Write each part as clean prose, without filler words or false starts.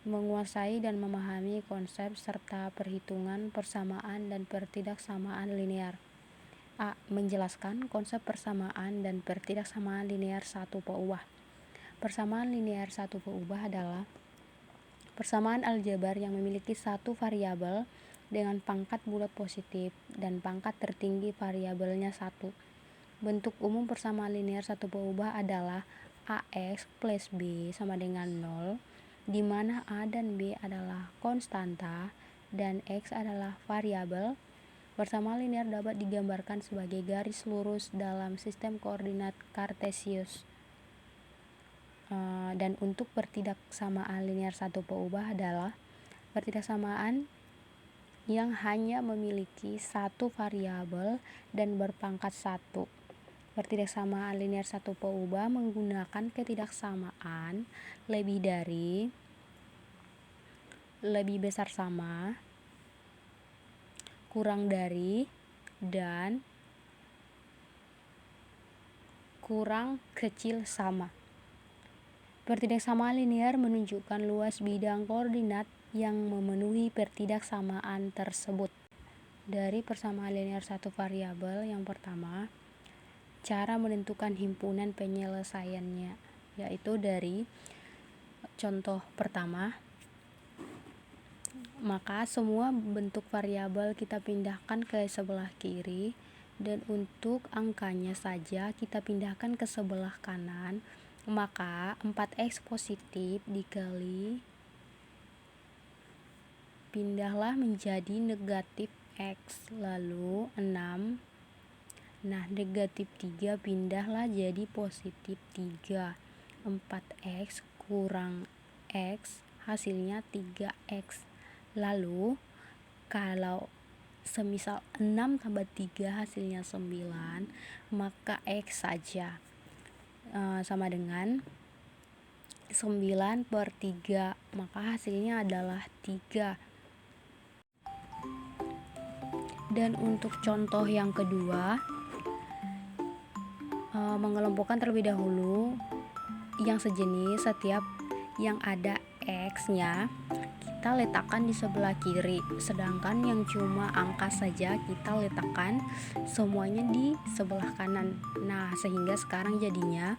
menguasai dan memahami konsep serta perhitungan persamaan dan pertidaksamaan linear. A. Menjelaskan konsep persamaan dan pertidaksamaan linear satu peubah. Persamaan linear satu peubah adalah persamaan aljabar yang memiliki satu variabel dengan pangkat bulat positif dan pangkat tertinggi variabelnya 1. Bentuk umum persamaan linear satu peubah adalah AX plus B sama dengan 0, di mana A dan B adalah konstanta dan X adalah variabel. Persamaan linear dapat digambarkan sebagai garis lurus dalam sistem koordinat kartesius. Dan untuk pertidaksamaan linear satu peubah adalah pertidaksamaan yang hanya memiliki satu variabel dan berpangkat 1. Pertidaksamaan linear satu peubah menggunakan ketidaksamaan lebih dari, lebih besar sama, kurang dari, dan kurang kecil sama. Pertidaksamaan linear menunjukkan luas bidang koordinat yang memenuhi pertidaksamaan tersebut. Dari persamaan linear satu variabel yang pertama, cara menentukan himpunan penyelesaiannya, yaitu dari contoh pertama, maka semua bentuk variabel kita pindahkan ke sebelah kiri, dan untuk angkanya saja kita pindahkan ke sebelah kanan. Maka 4x positif dikali pindahlah menjadi negatif x, lalu 6. Nah, negatif 3 pindahlah jadi positif 3. 4x kurang x hasilnya 3x. Lalu kalau semisal 6 tambah 3 hasilnya 9, maka x saja sama dengan 9 per 3, maka hasilnya adalah 3. Dan untuk contoh yang kedua, mengelompokkan terlebih dahulu yang sejenis. Setiap yang ada x-nya kita letakkan di sebelah kiri, sedangkan yang cuma angka saja kita letakkan semuanya di sebelah kanan. Nah, sehingga sekarang jadinya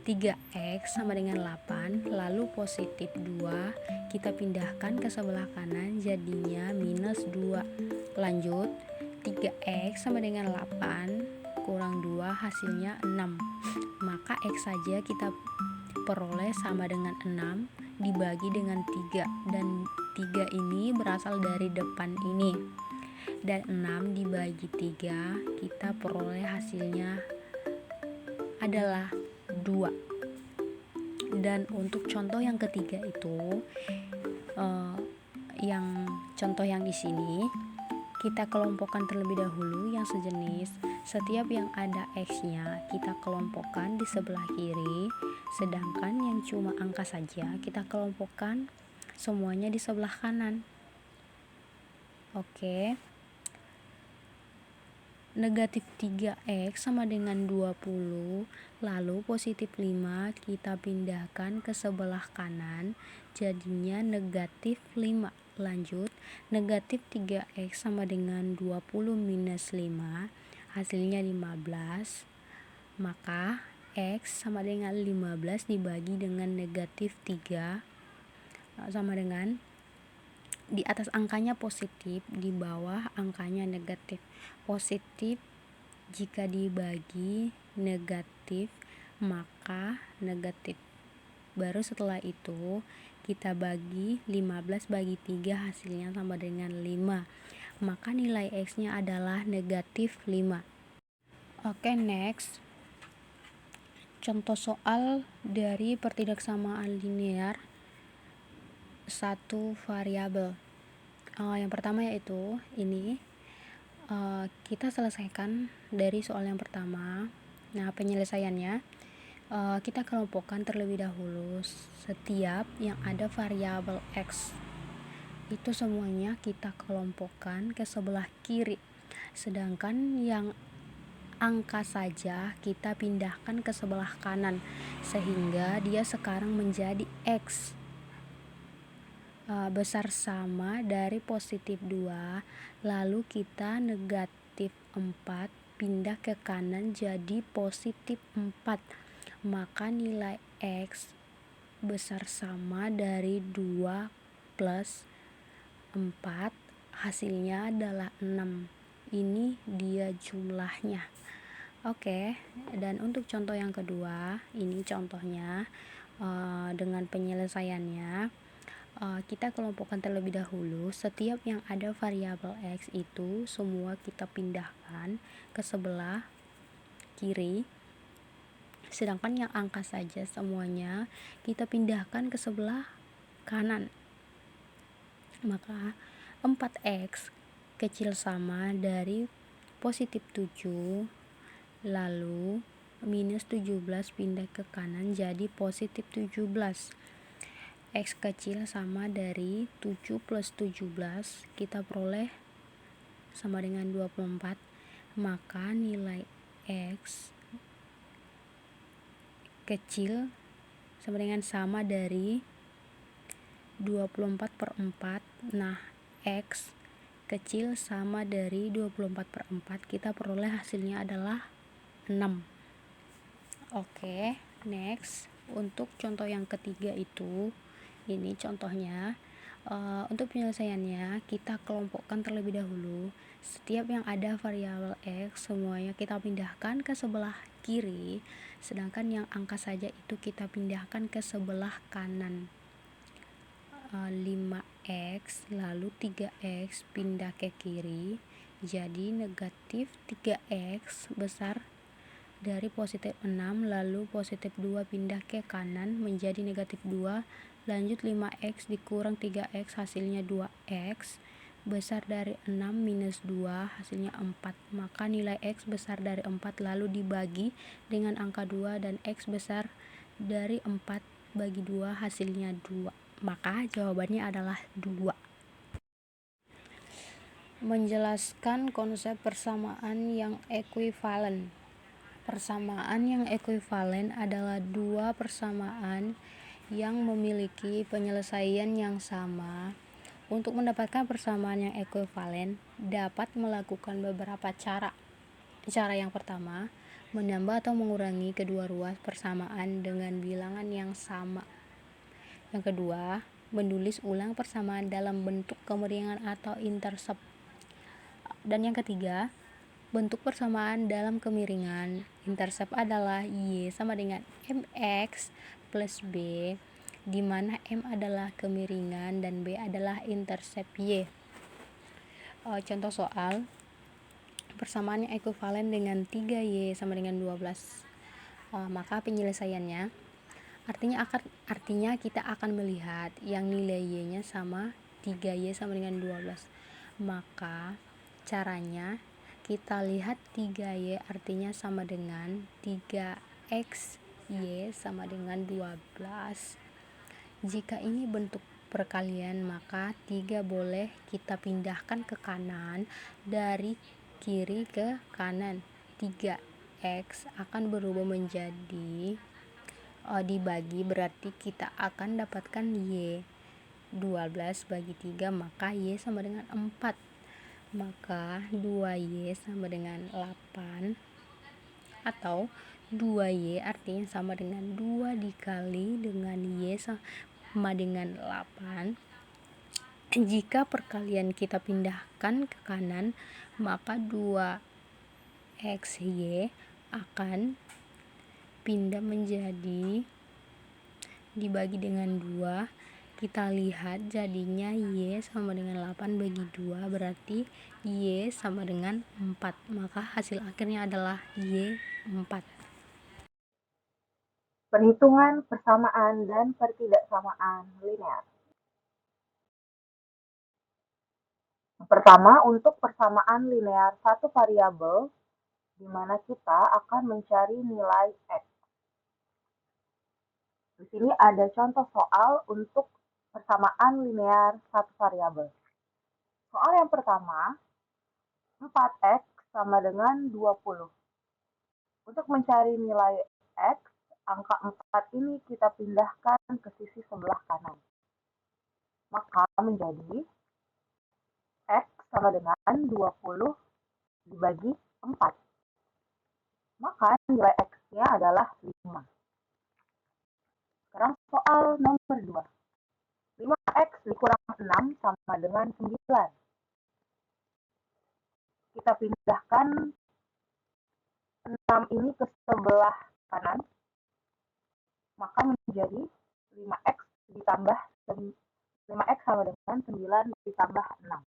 3x sama dengan 8, lalu positif 2 kita pindahkan ke sebelah kanan, jadinya minus 2. Lanjut, 3x sama dengan 8 kurang 2 hasilnya 6. Maka x saja kita peroleh sama dengan 6 dibagi dengan 3, dan 3 ini berasal dari depan ini, dan 6 dibagi 3 kita peroleh hasilnya adalah 2. Dan untuk contoh yang ketiga itu yang contoh yang di sini kita kelompokkan terlebih dahulu yang sejenis. Setiap yang ada x-nya kita kelompokkan di sebelah kiri, sedangkan yang cuma angka saja kita kelompokkan semuanya di sebelah kanan. Oke. Negatif 3x sama dengan 20, lalu positif 5 kita pindahkan ke sebelah kanan, jadinya negatif 5. Lanjut, negatif 3x sama dengan 20 minus 5, hasilnya 15. Maka x sama dengan 15 dibagi dengan negatif 3 sama dengan, di atas angkanya positif, di bawah angkanya negatif. Positif jika dibagi negatif maka negatif. Baru setelah itu kita bagi 15 bagi 3 hasilnya sama dengan 5. Maka nilai x-nya adalah negatif 5. Oke, next. Contoh soal dari pertidaksamaan linear satu variabel. Yang pertama yaitu ini. Kita selesaikan dari soal yang pertama. Nah, penyelesaiannya kita kelompokkan terlebih dahulu setiap yang ada variabel x. Itu semuanya kita kelompokkan ke sebelah kiri. Sedangkan yang angka saja kita pindahkan ke sebelah kanan, sehingga dia sekarang menjadi x. besar sama dari positif 2, lalu kita negatif 4 pindah ke kanan jadi positif 4, maka nilai X besar sama dari 2 plus 4, hasilnya adalah 6. Ini dia jumlahnya. Oke, dan untuk contoh yang kedua, ini contohnya dengan penyelesaiannya. Kita kelompokkan terlebih dahulu. Setiap yang ada variabel X itu semua kita pindahkan ke sebelah kiri, sedangkan yang angka saja semuanya kita pindahkan ke sebelah kanan. Maka 4X kecil sama dari positif 7, lalu minus 17 pindah ke kanan jadi positif 17. X kecil sama dari 7 plus 17, kita peroleh sama dengan 24, maka nilai X kecil sama dari 24 per 4. Nah, X kecil sama dari 24 per 4, kita peroleh hasilnya adalah 6. Oke, next. Untuk contoh yang ketiga itu, ini contohnya. Untuk penyelesaiannya kita kelompokkan terlebih dahulu. Setiap yang ada variabel X semuanya kita pindahkan ke sebelah kiri, sedangkan yang angka saja itu kita pindahkan ke sebelah kanan. 5X lalu 3X pindah ke kiri jadi negatif 3X besar dari positif 6, lalu positif 2 pindah ke kanan menjadi negatif 2, lanjut 5X dikurang 3X hasilnya 2X besar dari 6 minus 2 hasilnya 4, maka nilai X besar dari 4 lalu dibagi dengan angka 2 dan X besar dari 4 bagi 2 hasilnya 2, maka jawabannya adalah 2. Menjelaskan konsep persamaan yang ekuivalen. Persamaan yang ekuivalen adalah dua persamaan yang memiliki penyelesaian yang sama. Untuk mendapatkan persamaan yang ekuivalen dapat melakukan beberapa cara. Cara yang pertama, menambah atau mengurangi kedua ruas persamaan dengan bilangan yang sama. Yang kedua, menulis ulang persamaan dalam bentuk kemiringan atau intercept. Dan yang ketiga, bentuk persamaan dalam kemiringan. Intercept adalah Y sama dengan MX plus B, di mana M adalah kemiringan dan B adalah intercept Y. Contoh soal, persamaan yang ekuivalen dengan 3Y sama dengan 12. Maka penyelesaiannya, artinya kita akan melihat yang nilai Y-nya sama 3Y sama dengan 12. Maka caranya kita lihat 3Y artinya sama dengan 3X Y sama dengan 12. Jika ini bentuk perkalian, maka 3 boleh kita pindahkan ke kanan dari kiri ke kanan. 3X akan berubah menjadi dibagi, berarti kita akan dapatkan Y 12 bagi 3, maka Y sama dengan 4. Maka 2Y sama dengan 8, atau 2Y artinya sama dengan 2 dikali dengan Y sama dengan 8. Jika perkalian kita pindahkan ke kanan, maka 2XY akan pindah menjadi dibagi dengan 2. Kita lihat jadinya Y sama dengan 8 bagi 2, berarti Y sama dengan 4. Maka hasil akhirnya adalah Y 4. Perhitungan persamaan dan pertidaksamaan linear. Pertama, untuk persamaan linear satu variabel, di mana kita akan mencari nilai X. Di sini ada contoh soal untuk persamaan linear satu variabel. Soal yang pertama, 4X sama dengan 20. Untuk mencari nilai X, angka 4 ini kita pindahkan ke sisi sebelah kanan. maka menjadi X sama dengan 20 dibagi 4. Maka nilai X-nya adalah 5. Sekarang soal nomor 2. 5X dikurang 6 sama dengan 9. Kita pindahkan 6 ini ke sebelah kanan, maka menjadi 5X ditambah 5X sama dengan 9 ditambah 6.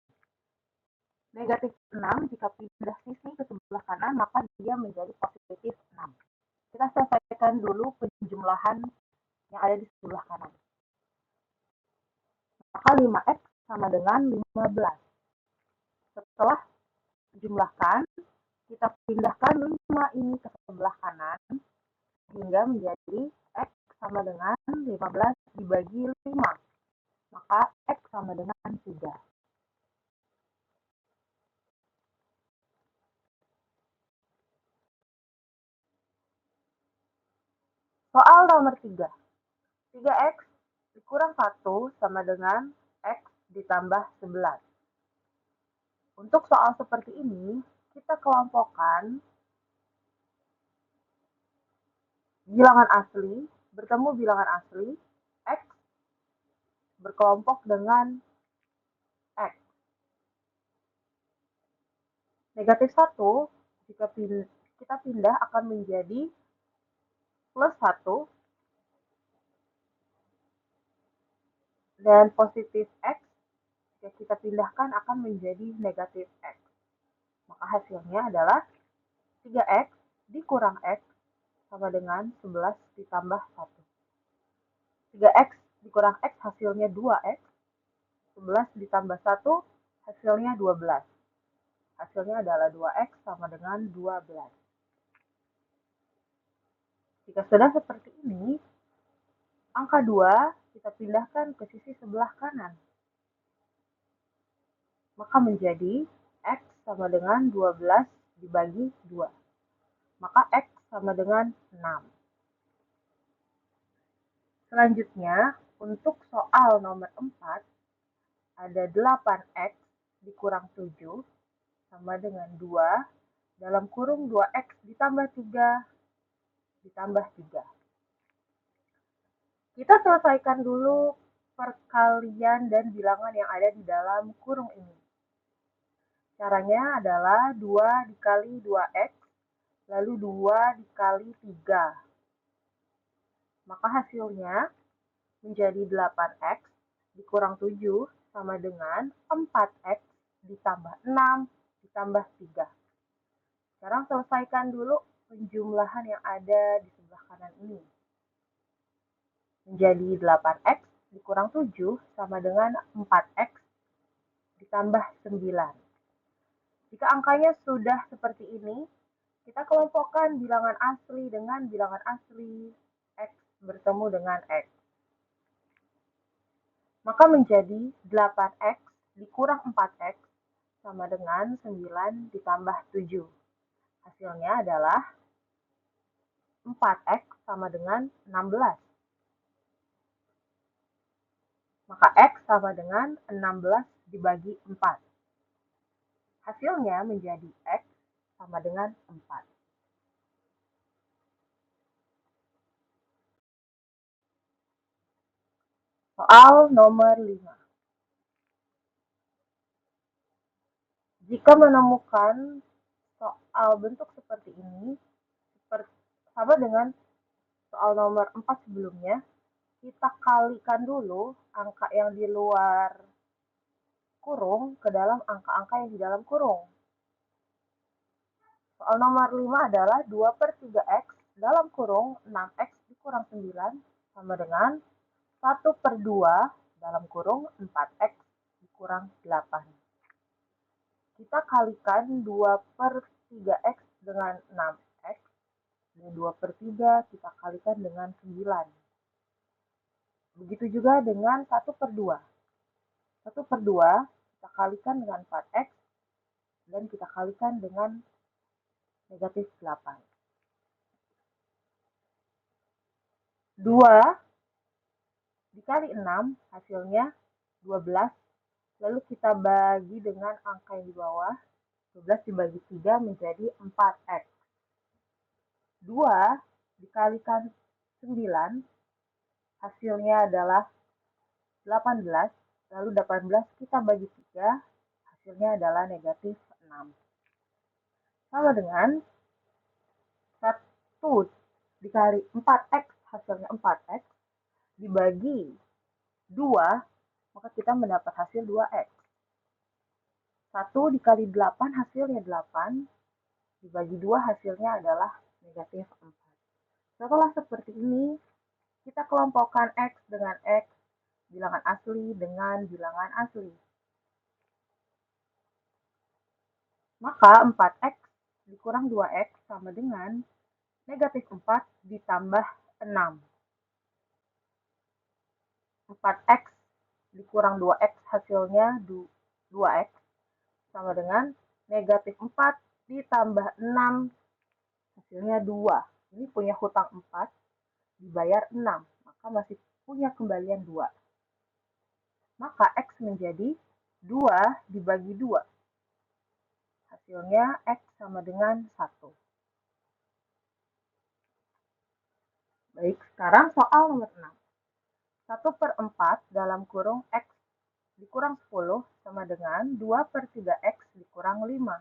Negatif 6 jika pindah sisi ke sebelah kanan, maka dia menjadi positif 6. Kita selesaikan dulu penjumlahan yang ada di sebelah kanan. Maka 5X sama dengan 15. Setelah dijumlahkan, kita pindahkan 5 ini ke sebelah kanan, hingga menjadi X sama dengan 15 dibagi 5. Maka X sama dengan 3. Soal nomor 3. 3X dikurang 1 sama dengan X ditambah 11. Untuk soal seperti ini, kita kelompokkan bilangan asli bertemu bilangan asli, X berkelompok dengan X. Negatif 1 jika kita pindah akan menjadi plus 1, dan positif X jika kita pindahkan akan menjadi negatif X. Maka hasilnya adalah 3X dikurang X sama dengan 11 ditambah 1. 3X dikurang X hasilnya 2X, 11 ditambah 1 hasilnya 12. Hasilnya adalah 2X sama dengan 12. Jika sudah seperti ini, angka 2 kita pindahkan ke sisi sebelah kanan. Maka menjadi X sama dengan 12 dibagi 2. Maka X sama dengan 6. Selanjutnya, untuk soal nomor 4, ada 8X dikurang 7 sama dengan 2 dalam kurung 2X ditambah 3 ditambah 3. Kita selesaikan dulu perkalian dan bilangan yang ada di dalam kurung ini. Caranya adalah 2 dikali 2X, lalu 2 dikali 3. Maka hasilnya menjadi 8X dikurang 7 sama dengan 4X ditambah 6 ditambah 3. Sekarang selesaikan dulu penjumlahan yang ada di sebelah kanan ini. Menjadi 8X dikurang 7 sama dengan 4X ditambah 9. Jika angkanya sudah seperti ini, kita kelompokkan bilangan asli dengan bilangan asli, X bertemu dengan X. Maka menjadi 8X dikurang 4X sama dengan 9 ditambah 7. Hasilnya adalah 4X sama dengan 16. Maka X sama dengan 16 dibagi 4. Hasilnya menjadi X sama dengan 4. Soal nomor 5. Jika menemukan soal bentuk seperti ini, sama dengan soal nomor 4 sebelumnya, kita kalikan dulu angka yang di luar kurung ke dalam angka-angka yang di dalam kurung. Soal nomor 5 adalah 2/3X dalam kurung 6X dikurang 9 sama dengan 1/2 dalam kurung 4X dikurang 8. Kita kalikan 2/3X dengan 6X, dan 2/3 kita kalikan dengan 9. Begitu juga dengan 1/2. 1/2 kita kalikan dengan 4X, dan kita kalikan dengan negatif 8. 2 dikali 6 hasilnya 12, lalu kita bagi dengan angka yang di bawah. 12 dibagi 3 menjadi 4x. 2 dikalikan 9, hasilnya adalah 18, lalu 18 kita bagi 3, hasilnya adalah negatif 6. Sama dengan 1 dikali 4x, hasilnya 4x, dibagi 2, maka kita mendapat hasil 2x. 1 dikali 8 hasilnya 8, dibagi 2 hasilnya adalah negatif 4. Setelah seperti ini, kita kelompokkan X dengan X, bilangan asli dengan bilangan asli. Maka 4X dikurang 2X sama dengan negatif 4 ditambah 6. 4X dikurang 2X hasilnya 2X sama dengan negatif 4 ditambah 6 hasilnya 2. Ini punya hutang 4 dibayar 6, maka masih punya kembalian 2. Maka X menjadi 2 dibagi 2. Hasilnya X sama dengan 1. Baik, sekarang soal nomor 6. 1/4 dalam kurung X dikurang 10 sama dengan 2/3X dikurang 5.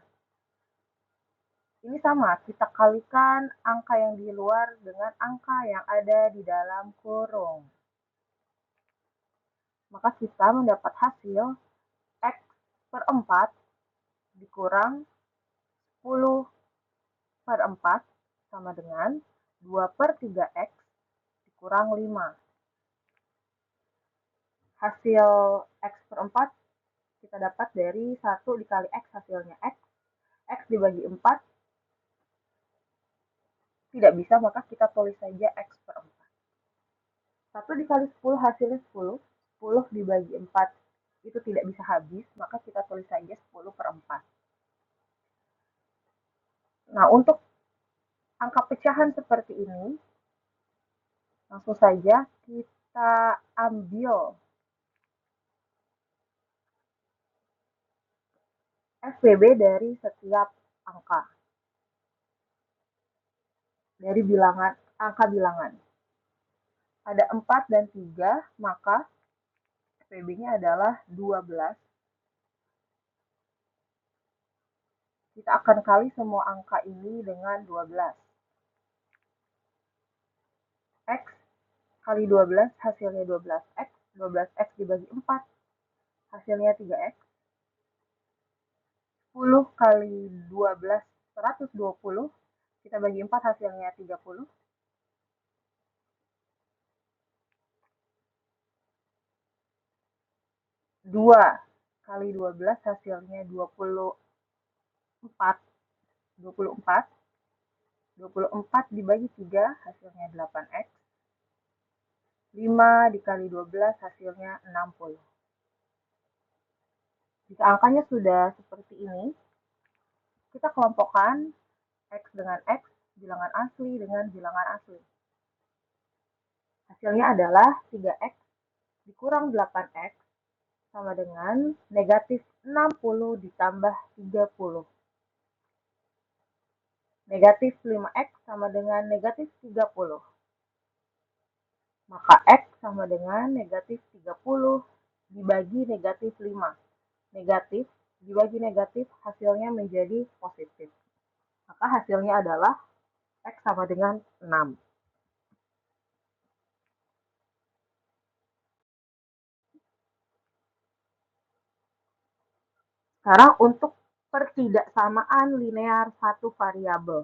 Ini sama, kita kalikan angka yang di luar dengan angka yang ada di dalam kurung. Maka kita mendapat hasil X/4 dikurang 10/4 sama dengan 2/3X dikurang 5. Hasil X/4 kita dapat dari 1 dikali X hasilnya X. X dibagi 4 tidak bisa, maka kita tulis saja X/4. 1 dikali 10 hasilnya 10. 10 dibagi 4 itu tidak bisa habis, maka kita tulis saja 10/4. Nah, untuk angka pecahan seperti ini, langsung saja kita ambil FBB dari setiap angka, dari bilangan angka bilangan. Ada 4 dan 3, maka FBB-nya adalah 12. Kita akan kali semua angka ini dengan 12. X kali 12 hasilnya 12X. 12X dibagi 4 hasilnya 3X. 10 kali 12, 120. Kita bagi 4 hasilnya 30. 2 kali 12 hasilnya 24. 24. 24 dibagi 3 hasilnya 8X. 5 dikali 12 hasilnya 60. Jika angkanya sudah seperti ini, kita kelompokkan X dengan X, bilangan asli dengan bilangan asli. Hasilnya adalah 3X dikurang 8X sama dengan negatif 60 ditambah 30. Negatif 5X sama dengan negatif 30. Maka X sama dengan negatif 30 dibagi negatif 5. Negatif dibagi negatif hasilnya menjadi positif. Maka hasilnya adalah X sama dengan 6. Sekarang untuk pertidaksamaan linear satu variabel.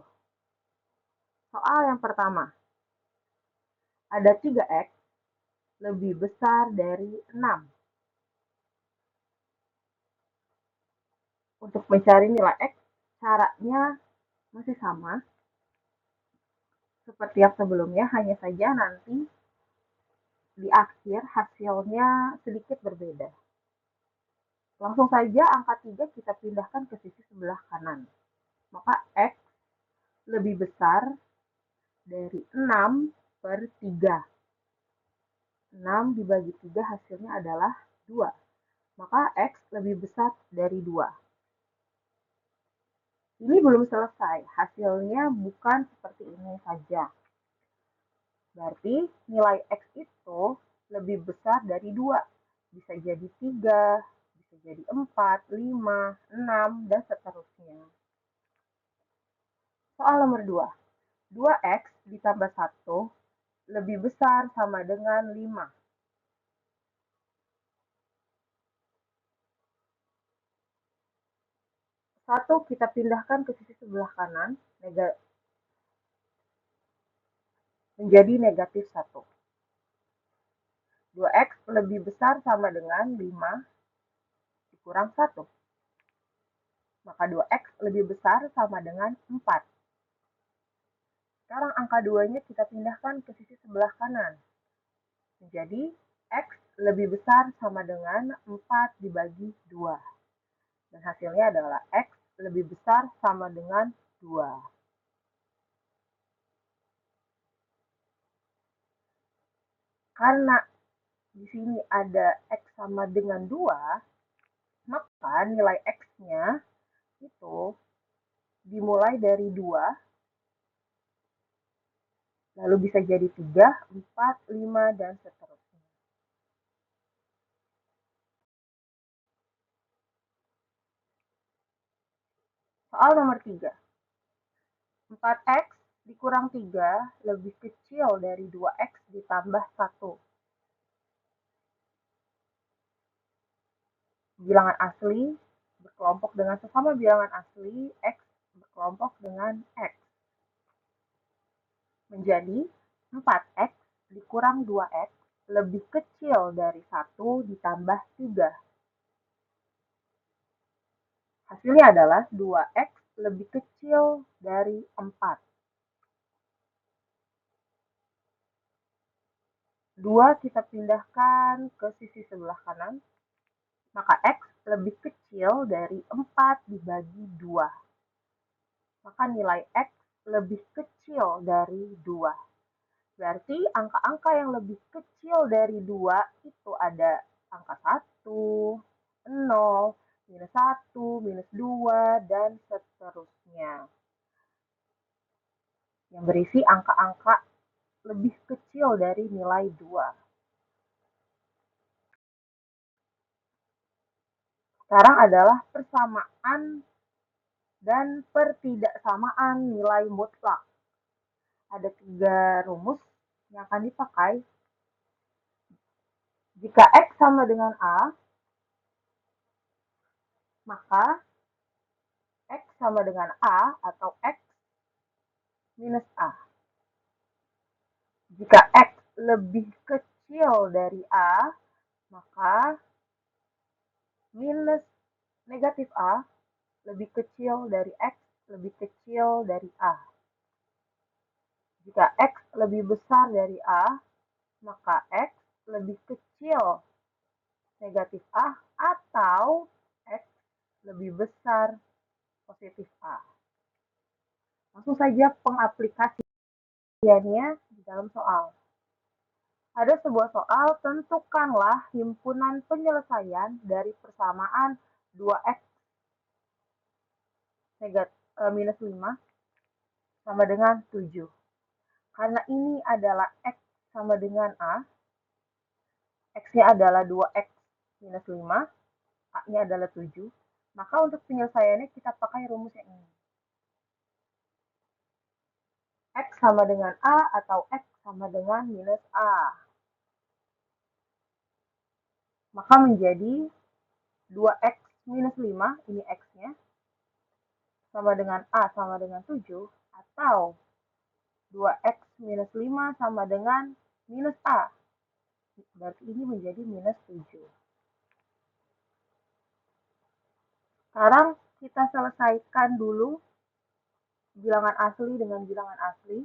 Soal yang pertama. Ada 3X lebih besar dari 6. Untuk mencari nilai X, caranya masih sama seperti yang sebelumnya, hanya saja nanti di akhir hasilnya sedikit berbeda. Langsung saja angka 3 kita pindahkan ke sisi sebelah kanan. Maka X lebih besar dari 6/3. 6 dibagi 3 hasilnya adalah 2. maka X lebih besar dari 2. Ini belum selesai, hasilnya bukan seperti ini saja. Berarti nilai X itu lebih besar dari 2. Bisa jadi 3, bisa jadi 4, 5, 6, dan seterusnya. Soal nomor 2. 2X ditambah 1 lebih besar sama dengan 5. 1 kita pindahkan ke sisi sebelah kanan menjadi negatif 1. 2X lebih besar sama dengan 5 dikurang 1. Maka 2X lebih besar sama dengan 4. Sekarang angka 2-nya kita pindahkan ke sisi sebelah kanan. Menjadi X lebih besar sama dengan 4 dibagi 2. Dan hasilnya adalah X lebih besar sama dengan 2. Karena di sini ada X sama dengan 2, maka nilai X-nya itu dimulai dari 2, lalu bisa jadi 3, 4, 5, dan seterusnya. Soal nomor 3. 4X dikurang 3 lebih kecil dari 2X ditambah 1. Bilangan asli berkelompok dengan sesama bilangan asli, X berkelompok dengan X. Menjadi 4X dikurang 2X lebih kecil dari 1 ditambah 3. Hasilnya adalah 2X lebih kecil dari 4. 2 kita pindahkan ke sisi sebelah kanan, maka X lebih kecil dari 4 dibagi 2. Maka nilai X lebih kecil dari 2. Berarti angka-angka yang lebih kecil dari 2 itu ada angka 1, 0, minus 1, minus 2, dan seterusnya. Yang berisi angka-angka lebih kecil dari nilai 2. Sekarang adalah persamaan dan pertidaksamaan nilai mutlak. Ada 3 rumus yang akan dipakai. Jika X sama dengan A, maka X sama dengan A atau X minus A. Jika X lebih kecil dari A, maka minus negatif A lebih kecil dari X lebih kecil dari A. Jika X lebih besar dari A, maka X lebih kecil negatif A atau X lebih besar positif A. Langsung saja pengaplikasiannya di dalam soal. Ada sebuah soal, tentukanlah himpunan penyelesaian dari persamaan 2X minus 5 sama dengan 7. Karena ini adalah X sama dengan A, X-nya adalah 2X minus 5, A-nya adalah 7, maka untuk penyelesaiannya kita pakai rumus yang ini. X sama dengan A atau X sama dengan minus A. Maka menjadi 2X minus 5, ini X-nya, sama dengan A sama dengan 7, atau 2X minus 5 sama dengan minus A. Berarti ini menjadi minus 7. Sekarang kita selesaikan dulu bilangan asli dengan bilangan asli.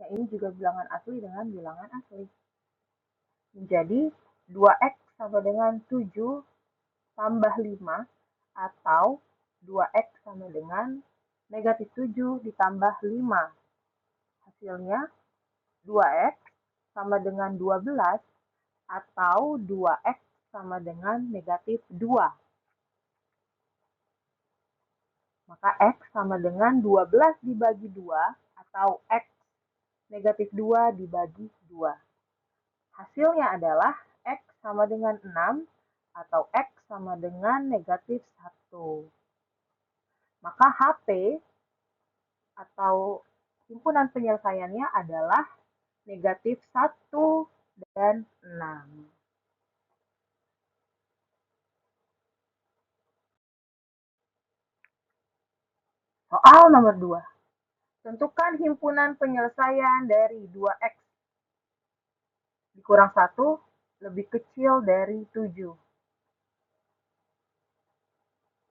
Yang ini juga bilangan asli dengan bilangan asli. Menjadi 2X sama dengan 7 tambah 5 atau 2X sama dengan negatif 7 ditambah 5. Hasilnya 2X sama dengan 12 atau 2X sama dengan negatif 2. Maka X sama dengan 12 dibagi 2 atau X negatif 2 dibagi 2. Hasilnya adalah X sama dengan 6 atau X sama dengan negatif 1. Maka HP atau himpunan penyelesaiannya adalah negatif 1 dan 6. Soal nomor 2. Tentukan himpunan penyelesaian dari 2X dikurang 1 lebih kecil dari 7.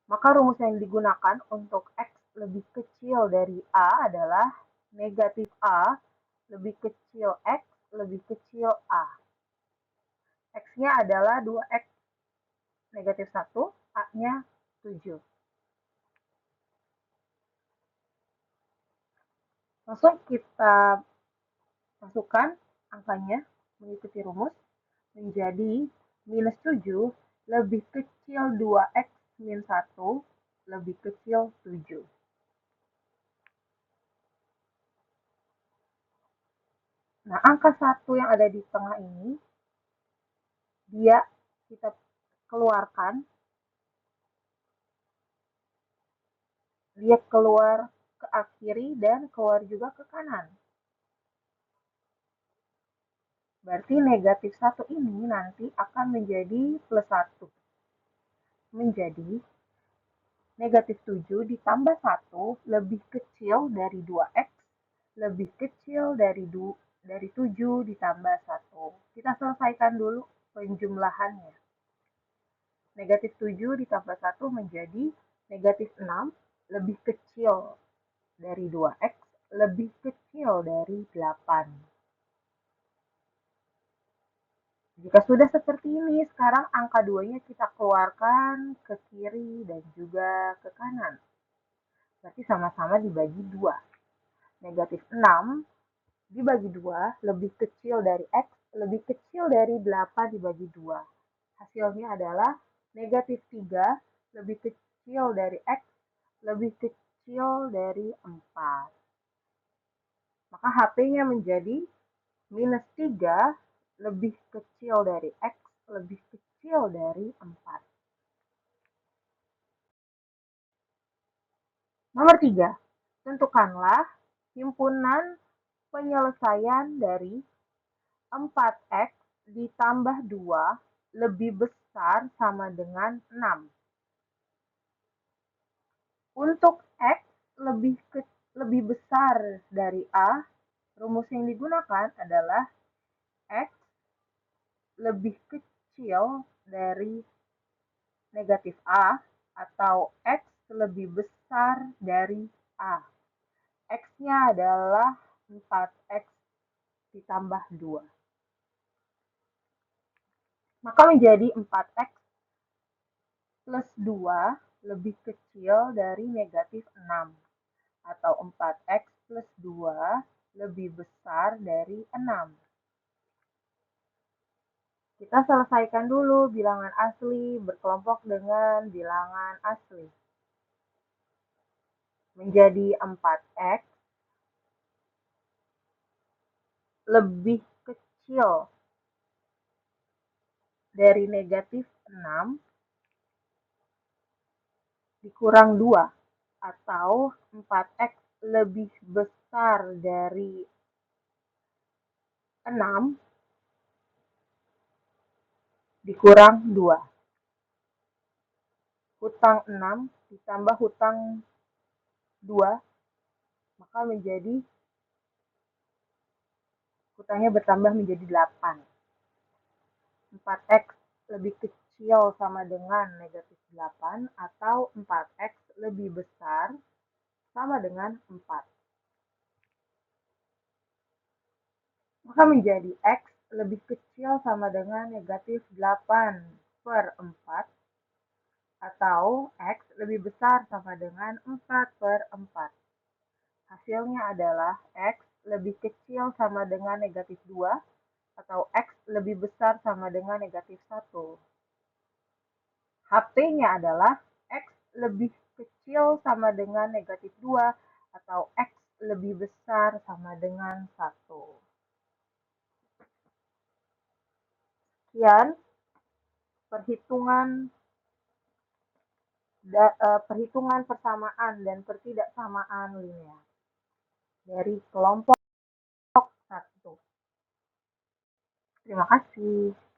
Maka rumus yang digunakan untuk X lebih kecil dari A adalah negatif A lebih kecil X lebih kecil A. X-nya adalah 2X negatif 1, A-nya 7. Langsung kita masukkan angkanya mengikuti rumus menjadi minus 7 lebih kecil 2X min 1 lebih kecil 7. Nah, angka 1 yang ada di tengah ini, dia kita keluarkan, dia keluar ke kiri dan keluar juga ke kanan. Berarti negatif 1 ini nanti akan menjadi plus 1. Menjadi negatif 7 ditambah 1 lebih kecil dari 2X lebih kecil dari 7 ditambah 1. Kita selesaikan dulu penjumlahannya. Negatif 7 ditambah 1 menjadi negatif 6 lebih kecil dari 2X lebih kecil dari 8. Jika sudah seperti ini, sekarang angka 2-nya kita keluarkan ke kiri dan juga ke kanan. Berarti sama-sama dibagi 2. Negatif 6 dibagi 2 lebih kecil dari X lebih kecil dari 8 dibagi 2. Hasilnya adalah negatif 3 lebih kecil dari X lebih kecil dari 4. Maka HP-nya menjadi minus 3 lebih kecil dari X lebih kecil dari 4. Nomor 3. Tentukanlah himpunan penyelesaian dari 4X ditambah 2 lebih besar sama dengan 6. Untuk X lebih besar dari A, rumus yang digunakan adalah X lebih kecil dari negatif A atau X lebih besar dari A. X-nya adalah 4X ditambah 2. Maka menjadi 4X plus 2 lebih kecil dari negatif 6. Atau 4X plus 2 lebih besar dari 6. Kita selesaikan dulu bilangan asli berkelompok dengan bilangan asli. Menjadi 4X lebih kecil dari negatif 6 dikurang 2 atau 4X lebih besar dari 6 dikurang 2. Hutang 6 ditambah hutang 2, maka menjadi hutangnya bertambah menjadi 8. 4X lebih kecil sama dengan negatif 8 atau 4X lebih besar sama dengan 4. Maka menjadi X lebih kecil sama dengan negatif 8 per 4 atau X lebih besar sama dengan 4 per 4. Hasilnya adalah X lebih kecil sama dengan negatif 2 atau X lebih besar sama dengan negatif 1. HP-nya adalah X lebih kecil sama dengan negatif 2 atau X lebih besar sama dengan 1. Sekian perhitungan perhitungan persamaan dan pertidaksamaan linear dari kelompok 1. Terima kasih.